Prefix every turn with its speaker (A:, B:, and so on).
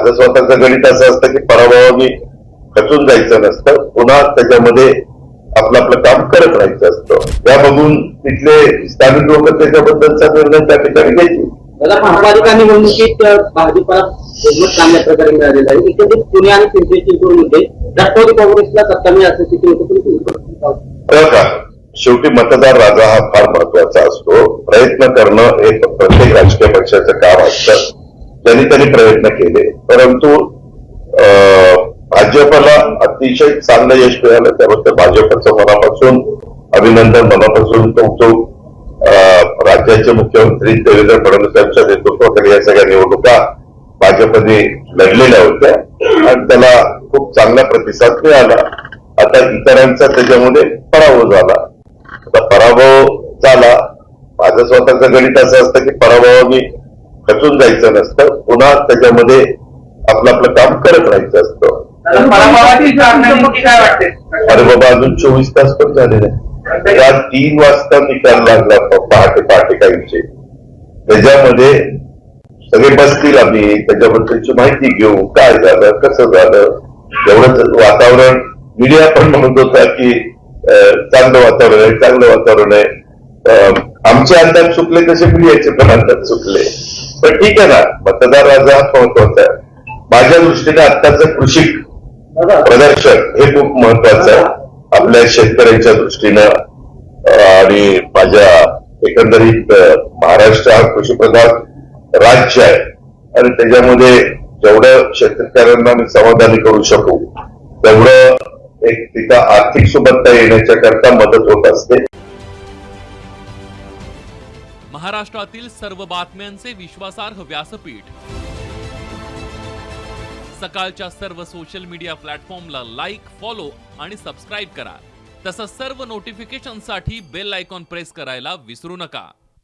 A: माझं स्वतःचं गणित असं असतं की पराभवाने खचून जायचं नसतं, पुन्हा त्याच्यामध्ये आपलं आपलं काम करत राहायचं असतं. त्या बघून तिथले स्थानिक लोक त्याच्याबद्दलचा निर्णय त्या ठिकाणी घेतली.
B: महापालिका निवडणुकीत भाजपला बहुमत चांगल्या प्रकारे मिळालेलं आहे. एकंदरीत पुणे आणि पिंपरी चिंचवडमध्ये राष्ट्रवादी काँग्रेसला सत्ता मिळाली असं
A: का शेवटी मतदार राजा हा फार महत्वाचा असतो. प्रयत्न करणं हे प्रत्येक राजकीय पक्षाचं काम असतं. ज्यांनी त्यांनी प्रयत्न केले, परंतु भाजपला अतिशय चांगलं यश मिळालं. त्याबद्दल भाजपचं मनापासून अभिनंदन, मनापासून कौतुक. राज्याचे मुख्यमंत्री देवेंद्र फडणवीस यांच्या नेतृत्वाखाली या सगळ्या निवडणुका भाजपने लढलेल्या होत्या आणि त्याला खूप चांगला प्रतिसाद मिळाला. आता इतरांचा त्याच्यामध्ये पराभव झाला. आता पराभव झाला, माझं स्वतःचं गणित असं असतं की पराभवाने खचून जायचं नसतं, पुन्हा त्याच्यामध्ये आपलं आपलं काम करत राहायचं असतं. अरे बाबा, अजून 24 तास पण झाले नाही. या 3 वाजता निकाल लागला पहाटे काहींचे. त्याच्यामध्ये सगळे बसतील, आम्ही त्याच्याबद्दलची माहिती घेऊ, काय झालं, कसं झालं. एवढंच वातावरण मीडिया पण म्हणत होता की चांगलं वातावरण आहे. आमचे अंदाज चुकले तसे मीडियाचे पण अंदाज चुकले. पण ठीक आहे ना, मतदार राजा हा महत्वाचा आहे. माझ्या दृष्टीने आत्ताचं कृषी प्रदर्शन हे खूप महत्वाचं आहे आपल्या शेतकऱ्यांच्या दृष्टीनं. आणि माझ्या एकंदरीत महाराष्ट्र हा कृषीप्रधान राज्य आहे आणि त्याच्यामध्ये जेवढं शेतकऱ्यांना मी समाधानी करू शकू तेवढं एक तिथं आर्थिक सुबत्ता येण्याच्या करता मदत होत असते.
C: महाराष्ट्रातील सर्व बातम्यांचे विश्वासार्ह व्यासपीठ, सकाळच्या सर्व सोशल मीडिया प्लॅटफॉर्मला लाईक, फॉलो आणि सबस्क्राईब करा. तसंच सर्व नोटिफिकेशनसाठी बेल आयकॉन प्रेस करायला विसरू नका.